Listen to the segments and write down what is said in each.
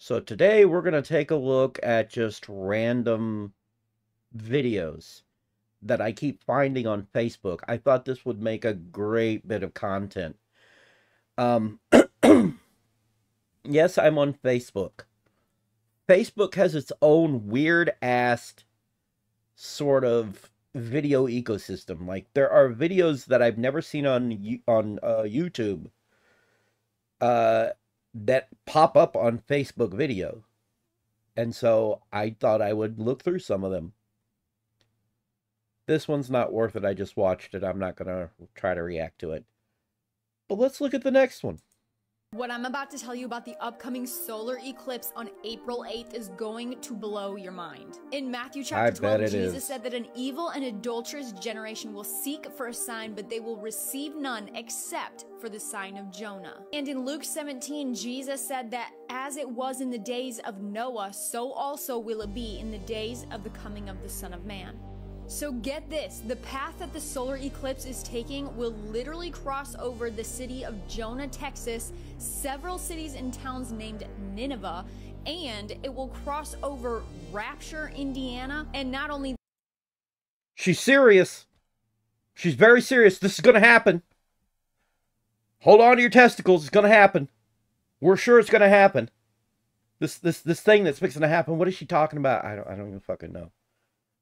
So today we're going to take a look at just random videos that I keep finding on Facebook. I thought this would make a great bit of content. Um, yes, I'm on Facebook. Facebook has its own weird-ass sort of video ecosystem. Like, there are videos that I've never seen on YouTube that pop up on Facebook video. And so I thought I would look through some of them. This one's not worth it. I just watched it. I'm not going to try to react to it. But let's look at the next one. What I'm about to tell you about the upcoming solar eclipse on April 8th is going to blow your mind. In Matthew chapter 12, Jesus said that an evil and adulterous generation will seek for a sign, but they will receive none except for the sign of Jonah. And in Luke 17, Jesus said that as it was in the days of Noah, so also will it be in the days of the coming of the Son of Man. So get this, the path that the solar eclipse is taking will literally cross over the city of Jonah, Texas, several cities and towns named Nineveh, and it will cross over Rapture, Indiana, and not only... She's serious. She's very serious. This is going to happen. Hold on to your testicles. It's going to happen. We're sure it's going to happen. This thing that's fixing to happen. What is she talking about? I don't even fucking know.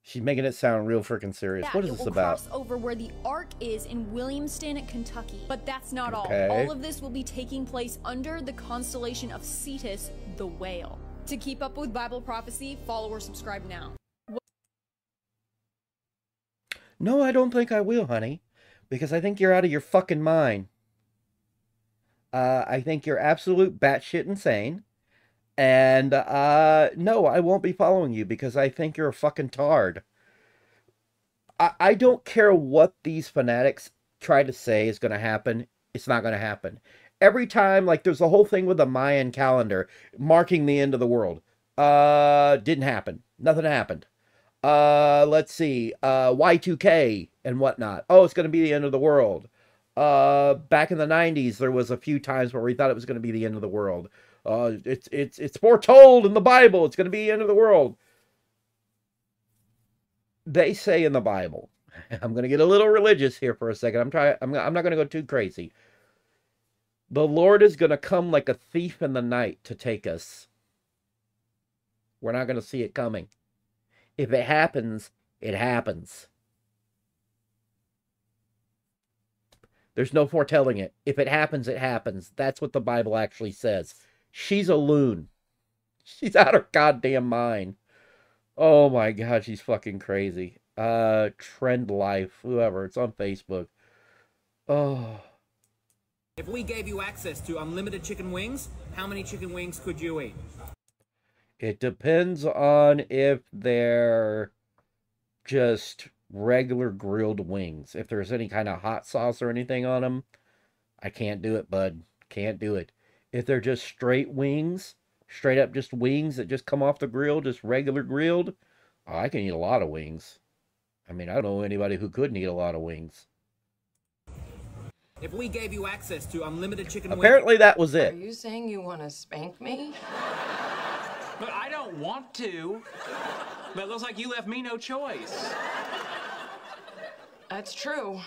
She's making it sound real freaking serious. What is this about? It will cross over where the Ark is in Williamston, Kentucky. But that's not all. All of this will be taking place under the constellation of Cetus, the whale. To keep up with Bible prophecy, follow or subscribe now. No, I don't think I will, honey. Because I think you're out of your fucking mind. I think you're absolute batshit insane. And, no, I won't be following you because I think you're a fucking tard. I don't care what these fanatics try to say is going to happen. It's not going to happen. Every time, like, there's the whole thing with the Mayan calendar marking the end of the world. Didn't happen. Nothing happened. Let's see, Y2K and whatnot. Oh, it's going to be the end of the world. Back in the 90s, there was a few times where we thought it was going to be the end of the world. It's foretold in the Bible. It's going to be the end of the world. They say in the Bible, I'm going to get a little religious here for a second. I'm not going to go too crazy. The Lord is going to come like a thief in the night to take us. We're not going to see it coming. If it happens, it happens. There's no foretelling it. If it happens, it happens. That's what the Bible actually says. She's a loon. She's out her goddamn mind. Oh my god, she's fucking crazy. Trend Life, whoever. It's on Facebook. Oh. If we gave you access to unlimited chicken wings, how many chicken wings could you eat? It depends on if they're just regular grilled wings. If there's any kind of hot sauce or anything on them, I can't do it, bud. Can't do it. If they're just straight wings, straight up just wings that just come off the grill, just regular grilled, oh, I can eat a lot of wings. I mean, I don't know anybody who couldn't eat a lot of wings. If we gave you access to unlimited chicken wings... Apparently that was it. Are you saying you want to spank me? But I don't want to. But it looks like you left me no choice. That's true.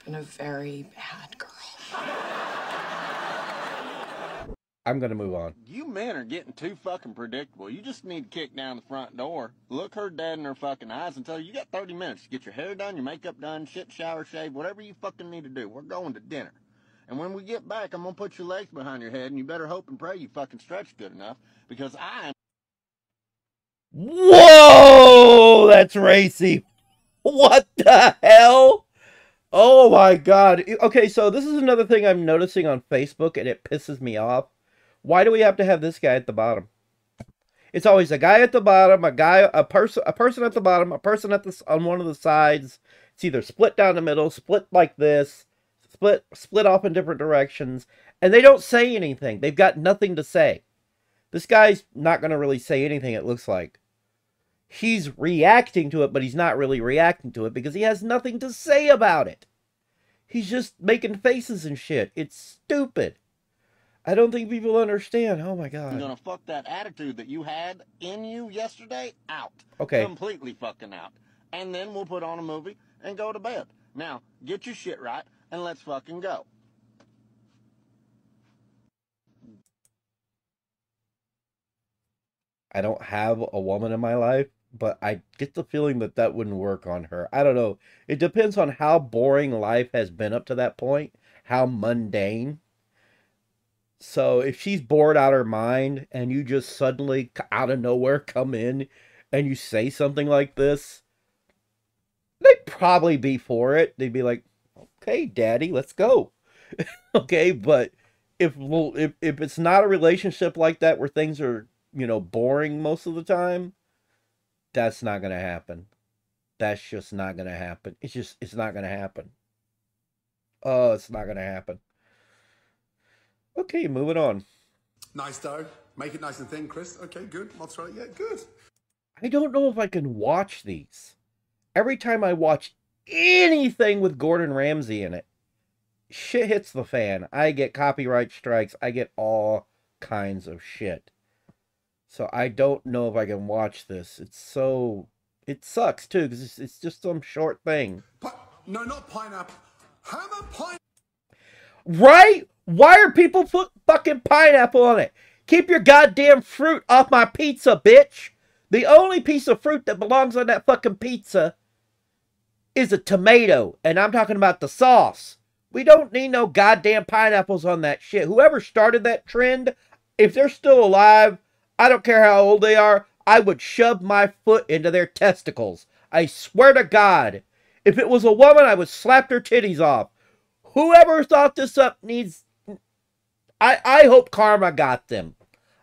Been a very bad girl. I'm gonna move on. You men are getting too fucking predictable. You just need to kick down the front door, look her dead in her fucking eyes, and tell her you got 30 minutes to get your hair done, your makeup done, shit, shower, shave, whatever you fucking need to do. We're going to dinner. And when we get back, I'm gonna put your legs behind your head, and you better hope and pray you fucking stretch good enough, because I am... Whoa! That's racy. What the hell? Oh my god. Okay, so this is another thing I'm noticing on Facebook, and it pisses me off. Why do we have to have this guy at the bottom? It's always a guy at the bottom, a person at the bottom, a person on one of the sides. It's either split down the middle, split like this, split off in different directions, and they don't say anything. They've got nothing to say. This guy's not going to really say anything, it looks like. He's reacting to it, but he's not really reacting to it because he has nothing to say about it. He's just making faces and shit. It's stupid. I don't think people understand. Oh my God. I'm gonna fuck that attitude that you had in you yesterday out. Okay. Completely fucking out. And then we'll put on a movie and go to bed. Now, get your shit right and let's fucking go. I don't have a woman in my life, but I get the feeling that that wouldn't work on her. I don't know. It depends on how boring life has been up to that point, how mundane. So if she's bored out of her mind and you just suddenly out of nowhere come in and you say something like this, they'd probably be for it. They'd be like, okay, daddy, let's go. Okay, but if it's not a relationship like that where things are, you know, boring most of the time, that's not going to happen. That's just not going to happen. It's not going to happen. Oh, it's not going to happen. Okay, moving on. Nice dough. Make it nice and thin, Chris. Okay, good. Mozzarella, yeah, good. I don't know if I can watch these. Every time I watch anything with Gordon Ramsay in it, shit hits the fan. I get copyright strikes. I get all kinds of shit. So I don't know if I can watch this. It sucks too, because it's just some short thing. No, not pineapple. Hammer pineapple. Right? Why are people put fucking pineapple on it? Keep your goddamn fruit off my pizza, bitch. The only piece of fruit that belongs on that fucking pizza is a tomato. And I'm talking about the sauce. We don't need no goddamn pineapples on that shit. Whoever started that trend, if they're still alive, I don't care how old they are, I would shove my foot into their testicles. I swear to God. If it was a woman, I would slap their titties off. Whoever thought this up needs... I hope karma got them.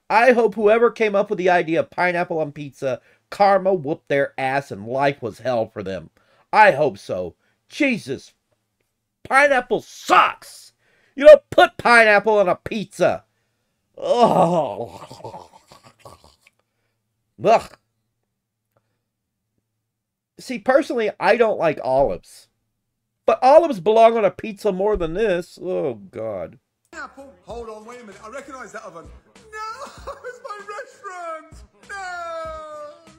I hope whoever came up with the idea of pineapple on pizza, karma whooped their ass and life was hell for them. I hope so. Jesus. Pineapple sucks. You don't put pineapple on a pizza. Oh. Ugh. See, personally, I don't like olives. But olives belong on a pizza more than this. Oh, God. Apple. Hold on, wait a minute. I recognize that oven. No, it's my restaurant. No.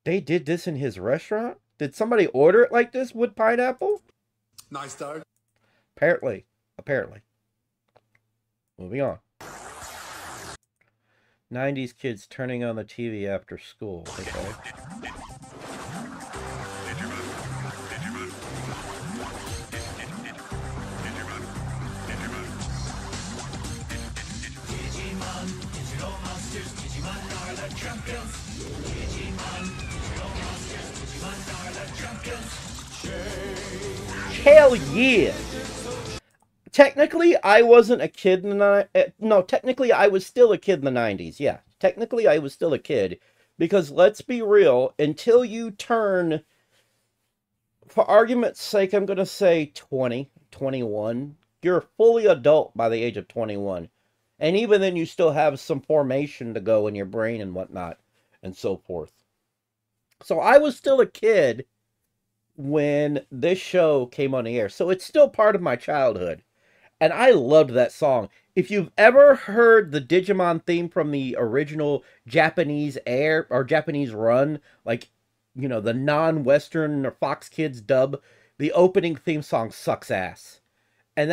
They did this in his restaurant? Did somebody order it like this with pineapple? Nice dough. Apparently. Moving on. 90s kids turning on the TV after school. Okay. Hell yeah! Technically, I wasn't a kid in the... No, technically, I was still a kid in the 90s. Yeah, technically, I was still a kid. Because, let's be real, until you turn... For argument's sake, I'm going to say 20, 21. You're fully adult by the age of 21. And even then, you still have some formation to go in your brain and whatnot. And so forth. So, I was still a kid when this show came on the air. So it's still part of my childhood. And I loved that song. If you've ever heard the Digimon theme from the original Japanese air or Japanese run, like, you know, the non-Western or Fox Kids dub, the opening theme song sucks ass. And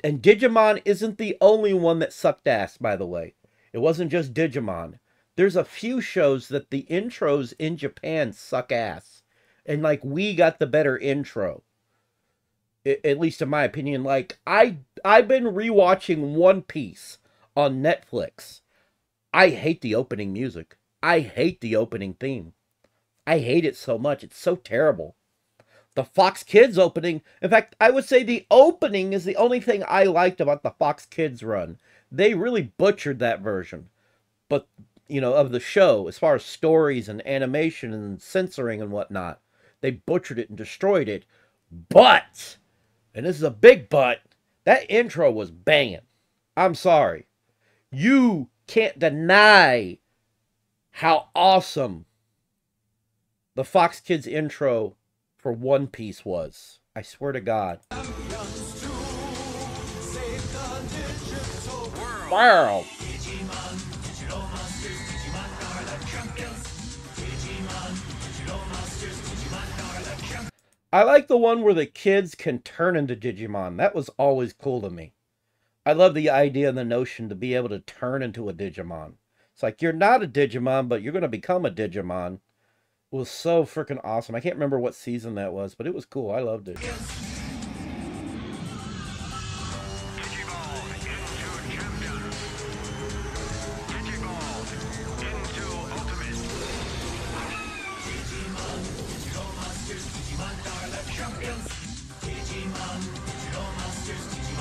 Digimon isn't the only one that sucked ass, by the way. It wasn't just Digimon. There's a few shows that the intros in Japan suck ass. And, like, we got the better intro. At least in my opinion. Like, I've been rewatching One Piece on Netflix. I hate the opening music. I hate the opening theme. I hate it so much. It's so terrible. The Fox Kids opening... In fact, I would say the opening is the only thing I liked about the Fox Kids run. They really butchered that version. But, you know, of the show, as far as stories and animation and censoring and whatnot. They butchered it and destroyed it. But, and this is a big but, that intro was banging. I'm sorry. You can't deny how awesome the Fox Kids intro for One Piece was. I swear to God. Wow. I like the one where the kids can turn into Digimon. That was always cool to me. I love the idea and the notion to be able to turn into a Digimon. It's like, you're not a Digimon, but you're going to become a Digimon. It was so freaking awesome. I can't remember what season that was, but it was cool. I loved it.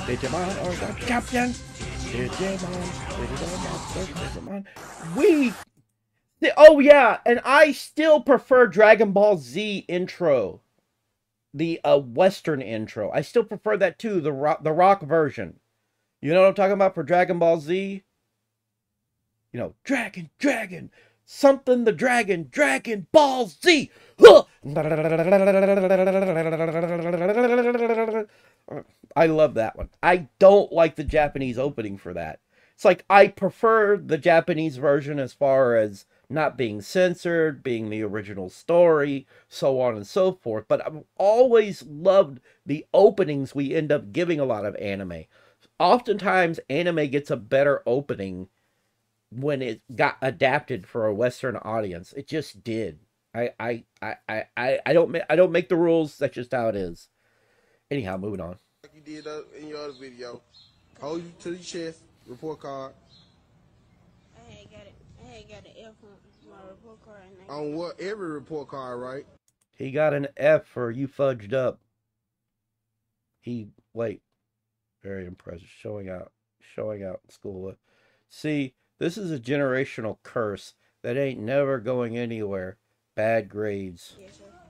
Digimon are the champions. Digimon. Oh yeah, and I still prefer Dragon Ball Z intro, the Western intro. I still prefer that too, the rock version. You know what I'm talking about for Dragon Ball Z? You know, Dragon, something the Dragon Ball Z. I love that one. I don't like the Japanese opening for that. It's like, I prefer the Japanese version as far as not being censored, being the original story, so on and so forth. But I've always loved the openings we end up giving a lot of anime. Oftentimes, anime gets a better opening when it got adapted for a Western audience. It just did. I don't make the rules. That's just how it is. Anyhow, moving on. Like you did in your other video. Hold you to the chest, report card. I had got an F on my report card. On what? Every report card, right? He got an F for you fudged up. Wait. Very impressive. Showing out in school. See, this is a generational curse that ain't never going anywhere. Bad grades.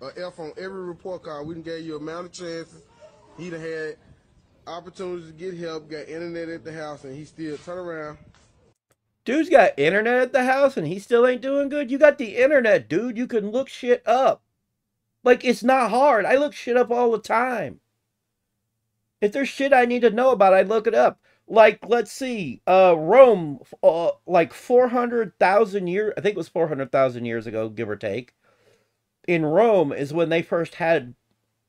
An F on every report card. We done gave you amount of chances. He done had opportunities to get help, got internet at the house, and he still turn around. Dude's got internet at the house and he still ain't doing good? You got the internet, dude. You can look shit up. Like, it's not hard. I look shit up all the time. If there's shit I need to know about, I look it up. Like, let's see, Rome, like 400,000 years, I think it was 400,000 years ago, give or take. In Rome is when they first had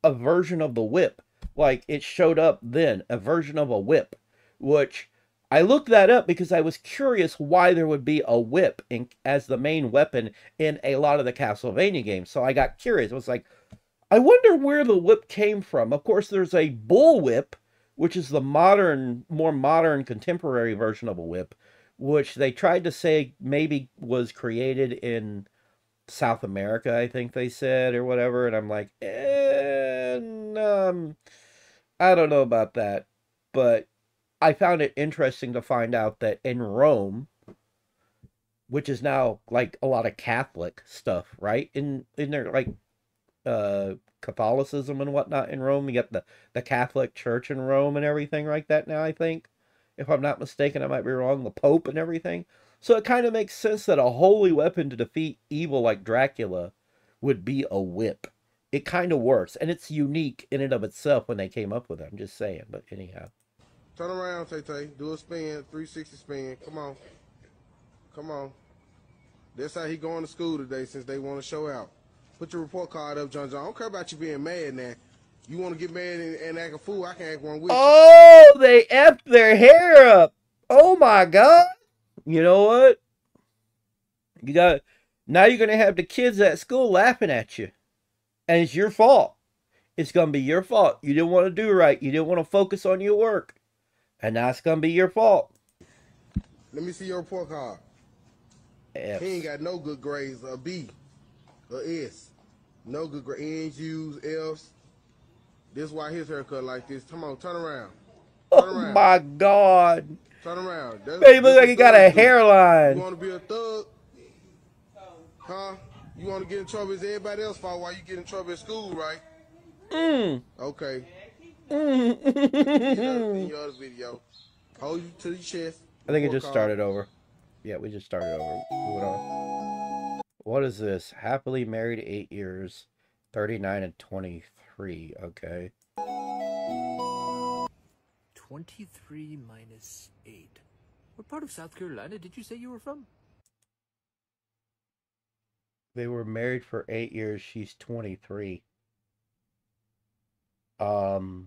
a version of the whip. Like, it showed up then, a version of a whip, which I looked that up because I was curious why there would be a whip as the main weapon in a lot of the Castlevania games. So I got curious. I was like, I wonder where the whip came from. Of course, there's a bull whip, which is the more modern, contemporary version of a whip, which they tried to say maybe was created in South America, I think they said, or whatever. And I'm like, I don't know about that. But I found it interesting to find out that in Rome, which is now like a lot of Catholic stuff, right? In their like Catholicism and whatnot in Rome, you got the Catholic Church in Rome and everything like that now, I think. If I'm not mistaken, I might be wrong, the Pope and everything. So it kind of makes sense that a holy weapon to defeat evil like Dracula would be a whip. It kind of works, and it's unique in and of itself when they came up with it. I'm just saying, but anyhow. Turn around, Tay-Tay. Do a spin, 360 spin. Come on. Come on. That's how he going to school today since they want to show out. Put your report card up, John. I don't care about you being mad now. You want to get mad and act a fool, I can act one with you. Oh, they effed their hair up. Oh, my God. You know what? Now you're going to have the kids at school laughing at you. And it's your fault. It's going to be your fault. You didn't want to do right. You didn't want to focus on your work. And now it's going to be your fault. Let me see your report card. F. He ain't got no good grades. A B. A S. No good grades. N's, U's, F's. This is why his haircut like this. Come on, turn around. Turn around. Oh my God. Turn around. Baby, look like he got a hairline. You want to be a thug? Huh? You want to get in trouble as everybody else for while you get in trouble at school, right? Okay. In your other video. Hold you to the chest. I think it just started over. Yeah, we just started over. Moving on. What is this? Happily married 8 years. 39 and 23. Okay. 23 minus 8. What part of South Carolina did you say you were from? They were married for 8 years. She's 23. Oh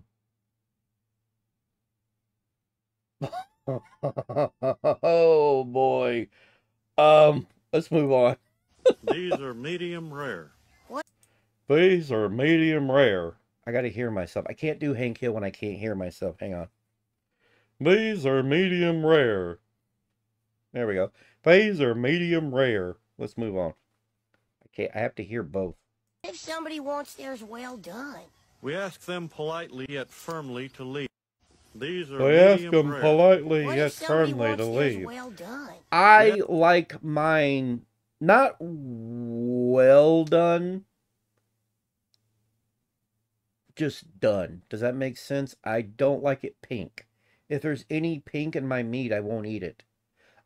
boy. Let's move on. These are medium rare. What? These are medium rare. I gotta hear myself. I can't do Hank Hill when I can't hear myself. Hang on. These are medium rare. There we go. These are medium rare. Let's move on. I have to hear both. If somebody wants theirs well done. We ask them politely yet firmly to leave. These are We ask them rare. politely yet firmly to leave. Well done? I like mine not well done. Just done. Does that make sense? I don't like it pink. If there's any pink in my meat, I won't eat it.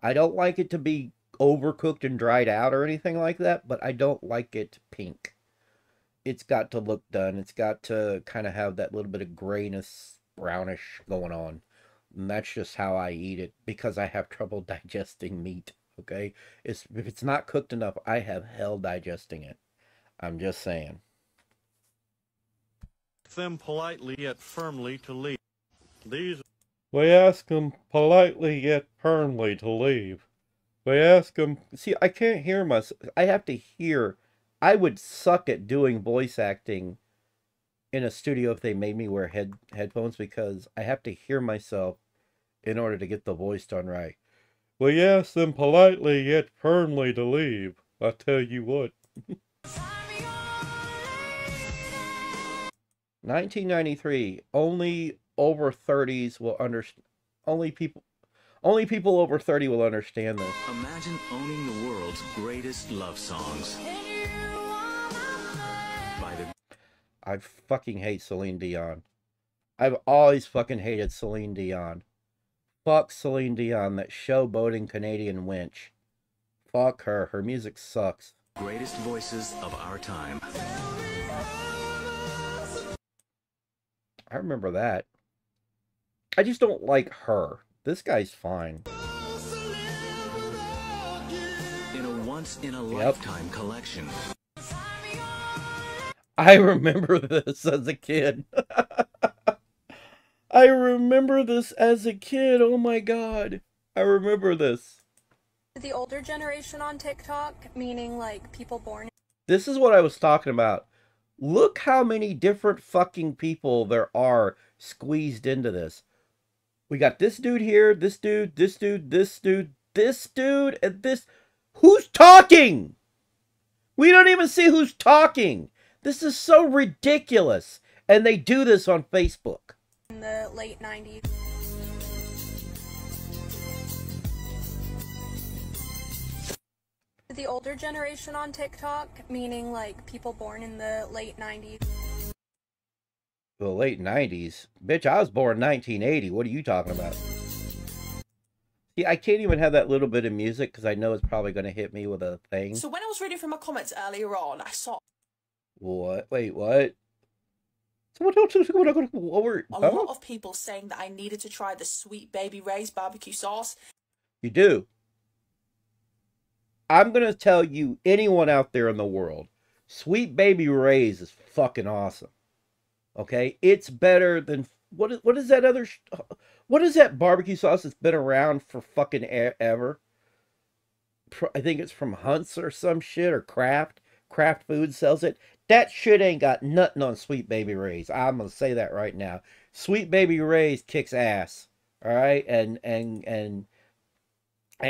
I don't like it to be overcooked and dried out or anything like that, but I don't like it pink. It's got to look done. It's got to kind of have that little bit of grayness, brownish going on. And that's just how I eat it because I have trouble digesting meat, okay? If it's not cooked enough, I have hell digesting it. I'm just saying. Them politely yet firmly to leave. These. We ask them politely yet firmly to leave. We ask them. See, I can't hear myself. I have to hear. I would suck at doing voice acting in a studio if they made me wear headphones because I have to hear myself in order to get the voice done right. We ask them politely yet firmly to leave. I tell you what. 1993. Only over 30s will understand. Only people over 30 will understand this. Imagine owning the world's greatest love songs. I fucking hate Celine Dion. I've always fucking hated Celine Dion. Fuck Celine Dion, that showboating Canadian wench. Fuck her. Her music sucks. Greatest voices of our time. I remember that. I just don't like her. This guy's fine. In a once-in-a-lifetime collection. I remember this as a kid. I remember this as a kid. Oh my god. I remember this. The older generation on TikTok, meaning like people born. This is what I was talking about. Look how many different fucking people there are squeezed into this. We got this dude here, this dude, this dude, this dude, this dude, and this. Who's talking? We don't even see who's talking. This is so ridiculous. And they do this on Facebook. In the late 90s. The older generation on TikTok, meaning like people born in the late 90s. The late 90s? Bitch, I was born in 1980. What are you talking about? See, I can't even have that little bit of music because I know it's probably going to hit me with a thing. So when I was reading through my comments earlier on, I saw... What? Wait, what? So what were... A lot of people saying that I needed to try the Sweet Baby Ray's barbecue sauce. You do. I'm going to tell you, anyone out there in the world, Sweet Baby Ray's is fucking awesome. Okay? It's better than... What is that other... What is that barbecue sauce that's been around for fucking ever? I think it's from Hunt's or some shit, or Kraft. Kraft Food sells it. That shit ain't got nothing on Sweet Baby Ray's. I'm going to say that right now. Sweet Baby Ray's kicks ass. Alright? And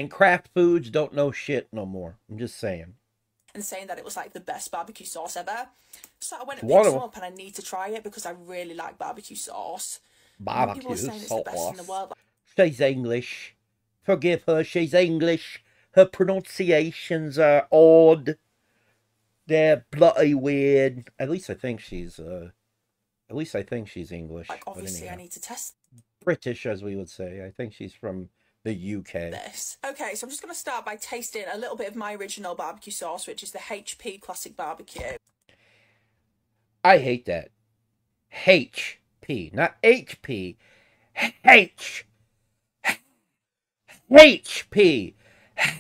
Kraft Foods don't know shit no more. I'm just saying. And saying that it was like the best barbecue sauce ever. So I went and picked some up and I need to try it because I really like barbecue sauce. Barbecue sauce. It's the best in the world. She's English. Forgive her, she's English. Her pronunciations are odd. They're bloody weird. At least I think she's English. Like obviously I need to test. British, as we would say. I think she's from the UK. Okay, so I'm just going to start by tasting a little bit of my original barbecue sauce, which is the HP Classic Barbecue. I hate that. HP, not HP. H. HP.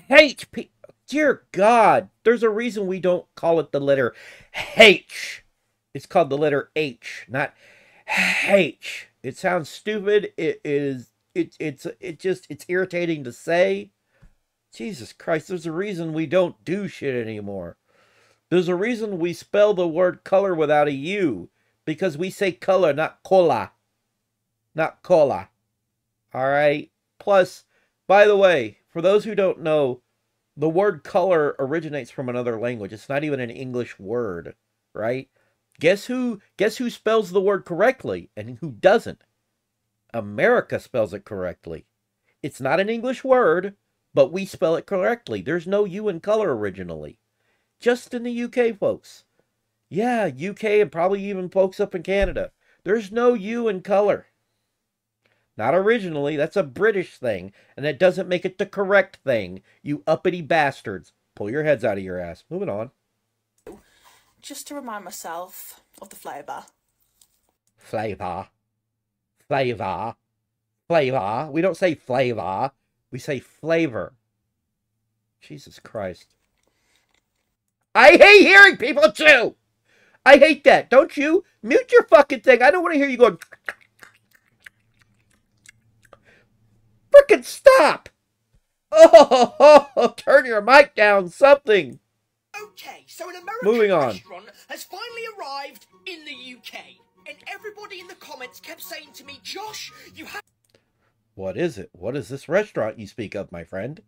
HP. Dear God, there's a reason we don't call it the letter H. It's called the letter H, not H. It sounds stupid. It's irritating to say. Jesus Christ, there's a reason we don't do shit anymore. There's a reason we spell the word color without a U. Because we say color, not cola. Not cola. Alright? Plus, by the way, for those who don't know, the word color originates from another language. It's not even an English word. Right? Guess who spells the word correctly and who doesn't? America spells it correctly. It's not an English word, but we spell it correctly. There's no U in color originally. Just in the UK, folks. Yeah, UK and probably even folks up in Canada. There's no U in color. Not originally. That's a British thing. And that doesn't make it the correct thing. You uppity bastards. Pull your heads out of your ass. Moving on. Just to remind myself of the flavour. Flavour. Flavor. Flavor. We don't say flavor. We say flavor. Jesus Christ. I hate hearing people chew! I hate that. Don't you? Mute your fucking thing. I don't want to hear you going... Frickin' stop! Oh, turn your mic down. Something. Okay, so an American restaurant has finally arrived in the UK. And everybody in the comments kept saying to me, Josh, you have... What is it? What is this restaurant you speak of, my friend?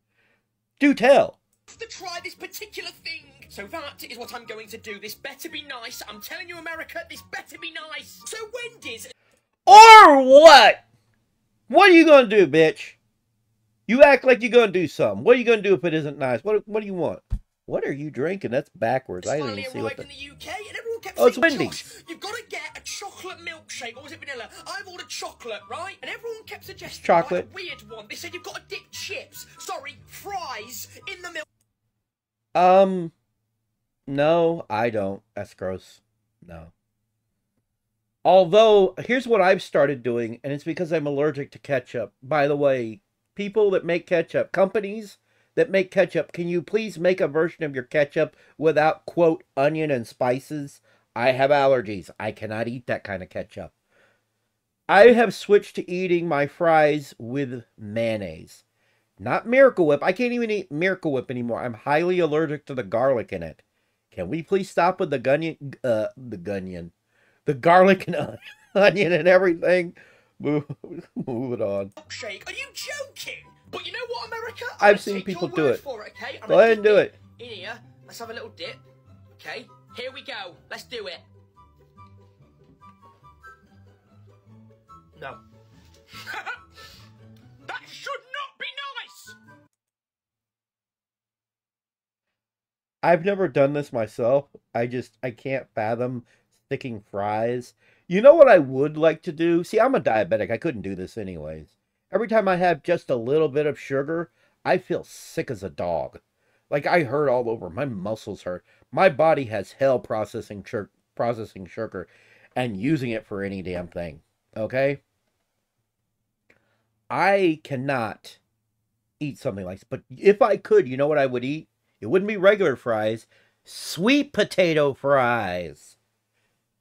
Do tell. ...to try this particular thing. So that is what I'm going to do. This better be nice. I'm telling you, America, this better be nice. So Wendy's... Or what? What are you going to do, bitch? You act like you're going to do something. What are you going to do if it isn't nice? What do you want? What are you drinking? That's backwards. I didn't even see what the... in the UK, and everyone kept saying, it's Wendy's. You've got to get a chocolate milkshake, or was it vanilla? I've ordered chocolate, right? And everyone kept suggesting chocolate. A weird one. They said you've got to dip chips, fries in the milk. No, I don't. That's gross. No. Although, here's what I've started doing, and it's because I'm allergic to ketchup. By the way, people that make ketchup, companies that make ketchup, can you please make a version of your ketchup without, quote, onion and spices? I have allergies. I cannot eat that kind of ketchup. I have switched to eating my fries with mayonnaise. Not Miracle Whip. I can't even eat Miracle Whip anymore. I'm highly allergic to the garlic in it. Can we please stop with the garlic and onion and everything? Move it on. Shake. Are you joking? But you know what, America? I've seen people do it. Okay? Go ahead and do it. In here, let's have a little dip. Okay, here we go. Let's do it. No. That should not be nice! I've never done this myself. I can't fathom sticking fries. You know what I would like to do? See, I'm a diabetic. I couldn't do this anyways. Every time I have just a little bit of sugar, I feel sick as a dog. Like I hurt all over. My muscles hurt. My body has hell processing sugar and using it for any damn thing. Okay? I cannot eat something like this. But if I could, you know what I would eat? It wouldn't be regular fries. Sweet potato fries.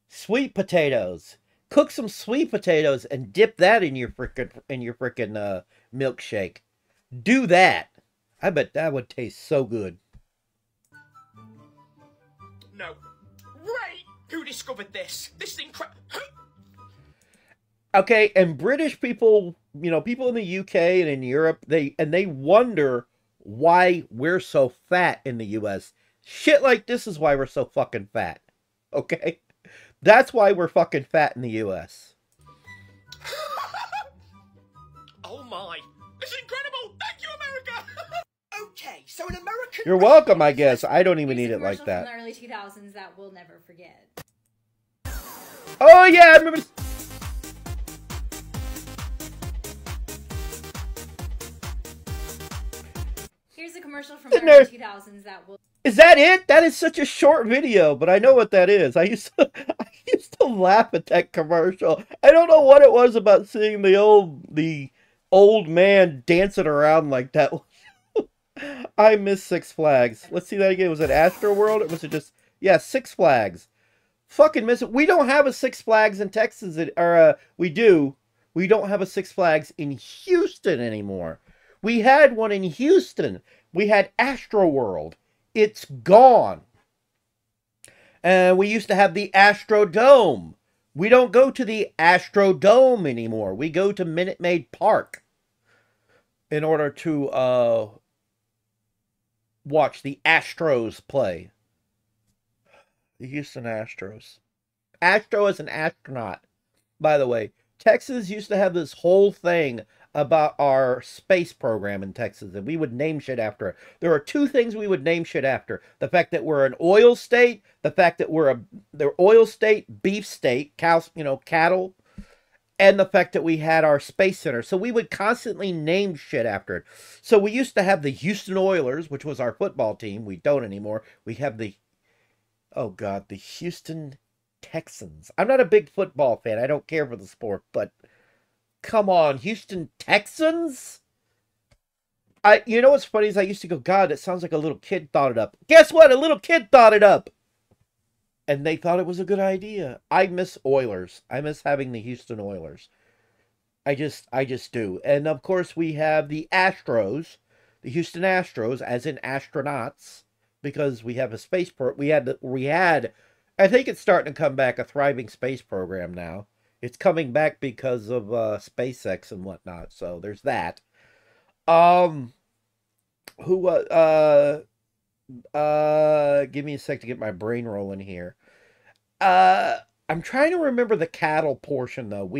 Sweet potatoes. Cook some sweet potatoes and dip that in your frickin' milkshake. Do that. I bet that would taste so good. No. Ray! Who discovered this? This is incredible. Okay, and British people, you know, people in the UK and in Europe, they wonder why we're so fat in the US. Shit like this is why we're so fucking fat. Okay? That's why we're fucking fat in the US. Oh my. This is incredible. Thank you, America. Okay, so an American... You're welcome, I guess. I don't even eat it like that. From the early 2000s that we'll never forget. Oh, yeah, I remember... Here's a commercial from the early 2000s that will... Is that it? That is such a short video, but I know what that is. I used to laugh at that commercial. I don't know what it was about seeing the old man dancing around like that. I miss Six Flags. Let's see that again. Was it Astro World? Or was it just... Yeah, Six Flags. Fucking miss it. We don't have a Six Flags in Texas. We do. We don't have a Six Flags in Houston anymore. We had one in Houston. We had Astro World. It's gone. And we used to have the Astrodome. We don't go to the Astrodome anymore. We go to Minute Maid Park in order to watch the Astros play. The Houston Astros. Astro is an astronaut, by the way. Texas used to have this whole thing about our space program in Texas, and we would name shit after it. There are two things we would name shit after. The fact that we're an oil state, the fact that we're the oil state, beef state, cows, cattle, and the fact that we had our space center. So we would constantly name shit after it. So we used to have the Houston Oilers, which was our football team. We don't anymore. We have the Houston Texans. I'm not a big football fan. I don't care for the sport, but come on, Houston Texans? You know what's funny is I used to go, God, it sounds like a little kid thought it up. Guess what? A little kid thought it up. And they thought it was a good idea. I miss Oilers. I miss having the Houston Oilers. I just do. And of course we have the Astros, the Houston Astros, as in astronauts, because we have a space we had, I think it's starting to come back, a thriving space program now. It's coming back because of SpaceX and whatnot. So there's that. Give me a sec to get my brain rolling here. I'm trying to remember the cattle portion though.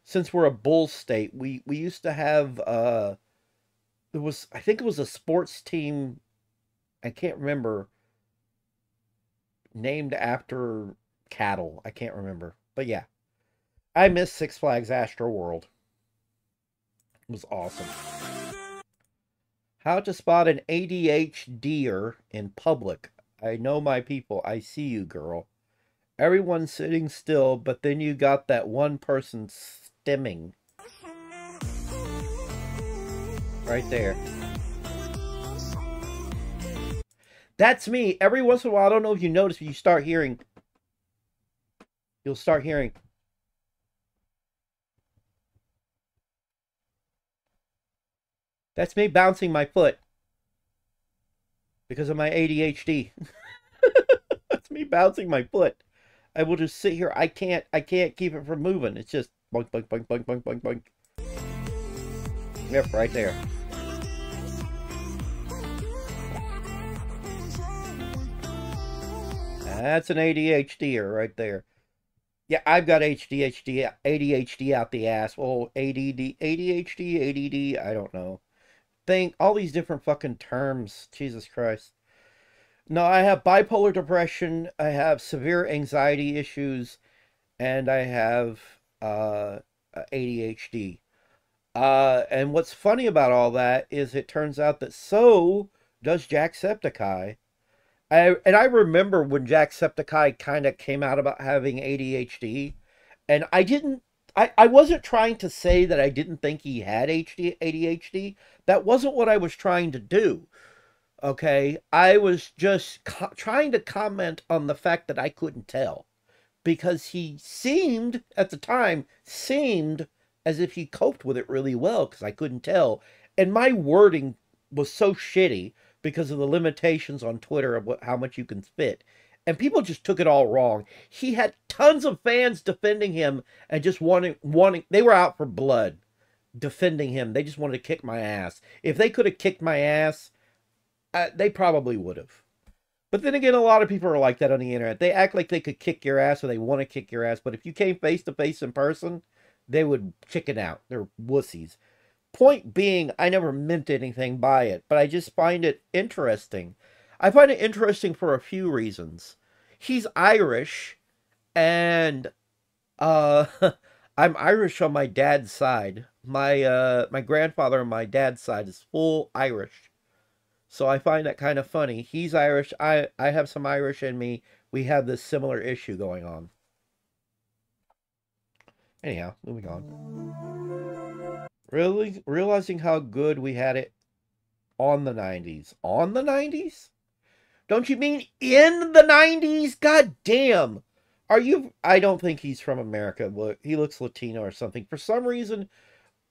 Since we're a bull state, we used to have I think it was a sports team, I can't remember, named after cattle. I can't remember. But yeah. I miss Six Flags Astro World. It was awesome. How to spot an ADHDer in public. I know my people. I see you, girl. Everyone's sitting still, but then you got that one person stimming. Right there. That's me. Every once in a while, I don't know if you notice, but you'll start hearing. That's me bouncing my foot because of my ADHD. That's me bouncing my foot. I will just sit here. I can't keep it from moving. It's just boink, boink, boink, boink, boink, boink, boink. Yep, right there. That's an ADHDer right there. Yeah, I've got ADHD out the ass. Well, ADHD, I don't know. All these different fucking terms. Jesus Christ. No, I have bipolar depression, I have severe anxiety issues, and I have ADHD. And what's funny about all that is it turns out that so does Jacksepticeye. And I remember when Jacksepticeye kind of came out about having ADHD, and I wasn't trying to say that I didn't think he had ADHD. That wasn't what I was trying to do. Okay? I was just trying to comment on the fact that I couldn't tell. Because he seemed, at the time, as if he coped with it really well, because I couldn't tell. And my wording was so shitty because of the limitations on Twitter of how much you can spit. And people just took it all wrong. He had tons of fans defending him and just wanting, they were out for blood defending him. They just wanted to kick my ass. If they could have kicked my ass, they probably would have. But then again, a lot of people are like that on the internet. They act like they could kick your ass or they want to kick your ass. But if you came face to face in person, they would chicken out. They're wussies. Point being, I never meant anything by it, but I just find it interesting. I find it interesting for a few reasons. He's Irish, and I'm Irish on my dad's side. My grandfather on my dad's side is full Irish. So I find that kind of funny. He's Irish. I have some Irish in me. We have this similar issue going on. Anyhow, moving on. Really realizing how good we had it on the 90s. On the 90s? Don't you mean in the 90s? God damn. Are you... I don't think he's from America. Look, he looks Latino or something. For some reason,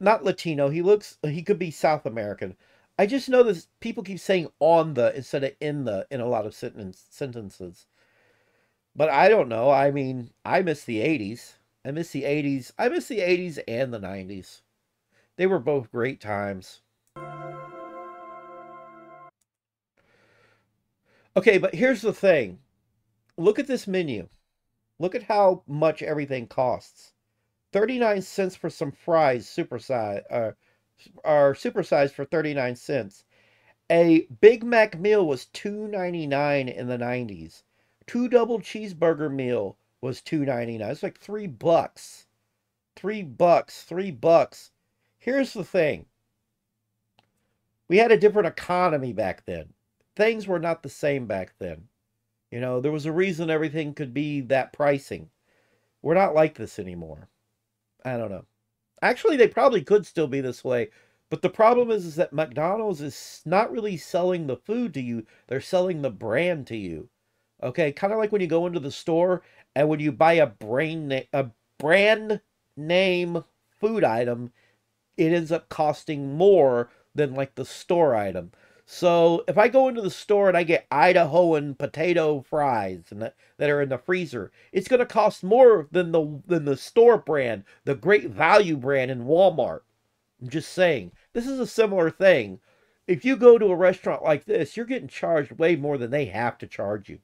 not Latino. He could be South American. I just know that people keep saying on the instead of in a lot of sentences. But I don't know. I mean, I miss the 80s. I miss the 80s. I miss the 80s and the 90s. They were both great times. Okay, but here's the thing. Look at this menu. Look at how much everything costs. 39 cents for some fries, supersized, are supersized for 39 cents. A Big Mac meal was $2.99 in the 90s. 2 double cheeseburger meal was $2.99. It's like $3. $3. Here's the thing. We had a different economy back then. Things were not the same back then. You know, there was a reason everything could be that pricing. We're not like this anymore. I don't know. Actually, they probably could still be this way. But the problem is that McDonald's is not really selling the food to you. They're selling the brand to you. Okay, kind of like when you go into the store and when you buy a brand name food item, it ends up costing more than like the store item. So if I go into the store and I get Idahoan potato fries that are in the freezer, it's going to cost more than the store brand, the Great Value brand in Walmart. I'm just saying. This is a similar thing. If you go to a restaurant like this, you're getting charged way more than they have to charge you.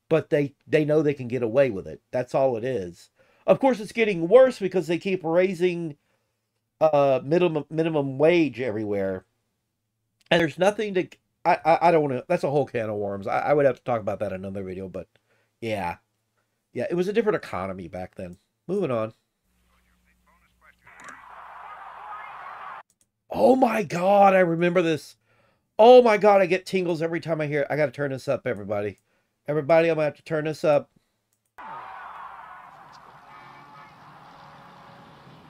But they know they can get away with it. That's all it is. Of course, it's getting worse because they keep raising minimum wage everywhere. And there's nothing to... I don't want to... That's a whole can of worms. I would have to talk about that in another video, but... Yeah. Yeah, it was a different economy back then. Moving on. Oh my god, I remember this. Oh my god, I get tingles every time I hear it. I gotta turn this up, everybody. Everybody, I'm gonna have to turn this up.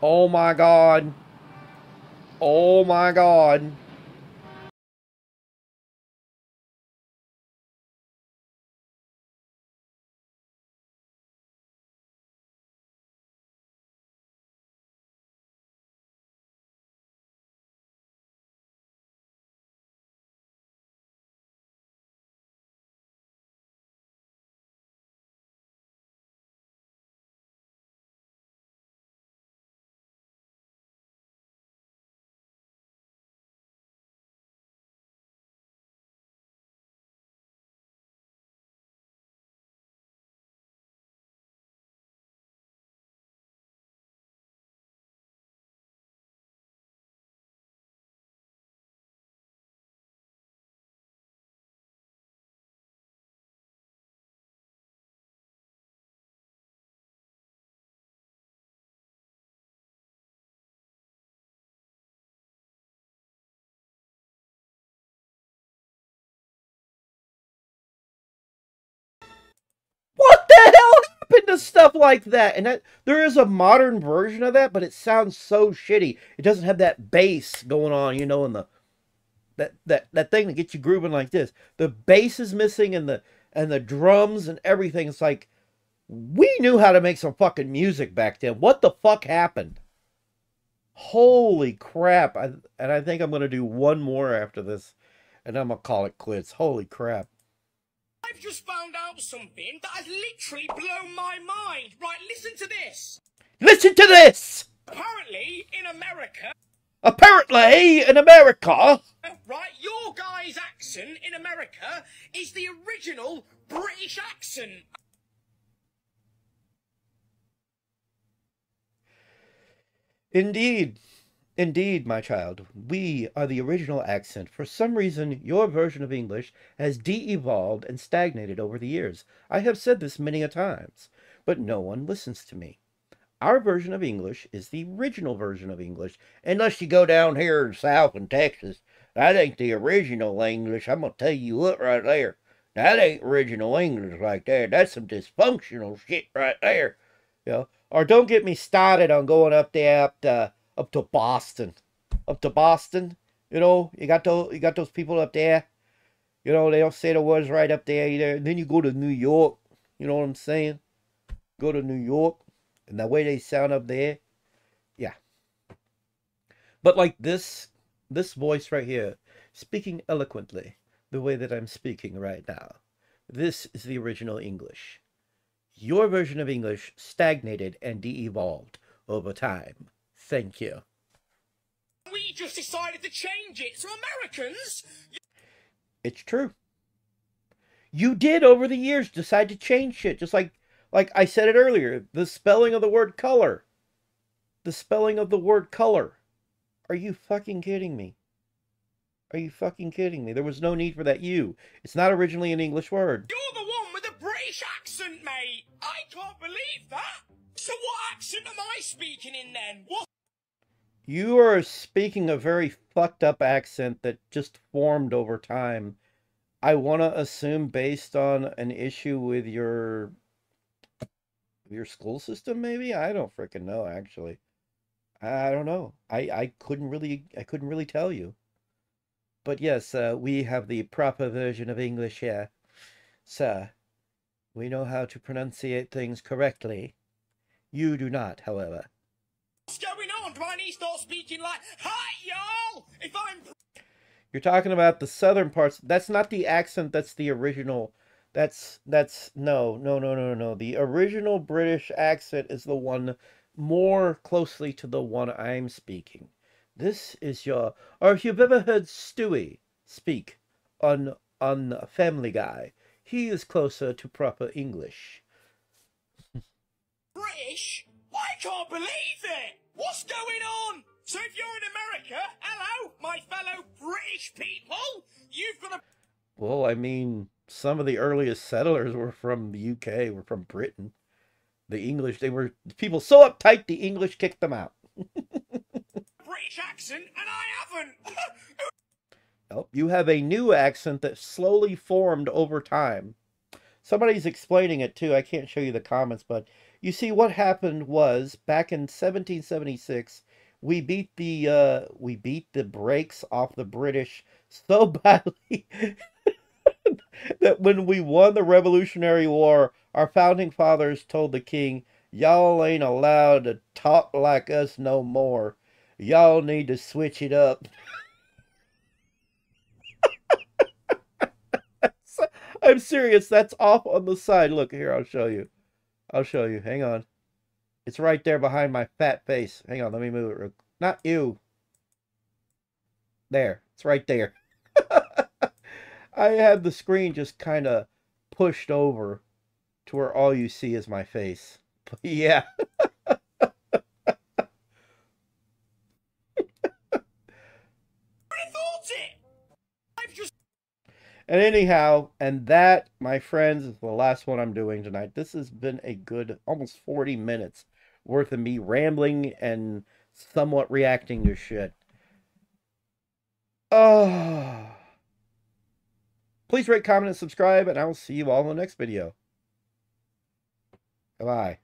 Oh my god. Oh my god. What the hell happened to stuff like that? And there is a modern version of that, but it sounds so shitty. It doesn't have that bass going on, you know, and that thing that gets you grooving like this. The bass is missing and the drums and everything. It's like, we knew how to make some fucking music back then. What the fuck happened? Holy crap. And I think I'm going to do one more after this, and I'm going to call it quits. Holy crap. I've just found out something that has literally blown my mind. Right, listen to this. Listen to this! Apparently, in America... Right, your guy's accent in America is the original British accent. Indeed. Indeed, my child, we are the original accent. For some reason, your version of English has de-evolved and stagnated over the years. I have said this many a times, but no one listens to me. Our version of English is the original version of English, unless you go down here south in Texas, That ain't the original English. I'm going to tell you what right there. That ain't original English like that. That's some dysfunctional shit right there. You know? Or don't get me started on going up there up to Boston. Up to Boston. You know, you got those people up there. You know, they don't say the words right up there either. And then you go to New York. You know what I'm saying? Go to New York. And the way they sound up there. Yeah. But like this voice right here, speaking eloquently, the way that I'm speaking right now. This is the original English. Your version of English stagnated and de-evolved over time. Thank you. We just decided to change it, so Americans... It's true. You did over the years decide to change shit, just like I said it earlier, the spelling of the word color. The spelling of the word color. Are you fucking kidding me? Are you fucking kidding me? There was no need for that U. It's not originally an English word. You're the one with the British accent, mate. I can't believe that. So what accent am I speaking in then? What? You are speaking a very fucked up accent that just formed over time. I want to assume based on an issue with your school system, maybe? I don't freaking know, actually. I don't know. I couldn't really tell you. But yes, we have the proper version of English here. Sir, we know how to pronunciate things correctly. You do not, however. What's going on? Do I need to start speaking like, hi, y'all? If I'm... You're talking about the southern parts. That's not the accent that's the original. No. The original British accent is the one more closely to the one I'm speaking. This is your... Or if you've ever heard Stewie speak on Family Guy, he is closer to proper English. British? I can't believe it! What's going on? So if you're in America, hello, my fellow British people, you've got a... Well, I mean, some of the earliest settlers were from the UK, were from Britain. The English, they were people so uptight, the English kicked them out. British accent, and I haven't. Oh, you have a new accent that slowly formed over time. Somebody's explaining it too. I can't show you the comments, but you see what happened was back in 1776, we beat the brakes off the British so badly that when we won the Revolutionary War, our founding fathers told the king, "Y'all ain't allowed to talk like us no more. Y'all need to switch it up." I'm serious. That's off on the side. Look here. I'll show you. Hang on. It's right there behind my fat face. Hang on. Let me move it. Not you. There. It's right there. I have the screen just kind of pushed over to where all you see is my face. But yeah. And anyhow, and that, my friends, is the last one I'm doing tonight. This has been a good almost 40 minutes worth of me rambling and somewhat reacting to shit. Oh. Please rate, comment, and subscribe, and I will see you all in the next video. Bye-bye.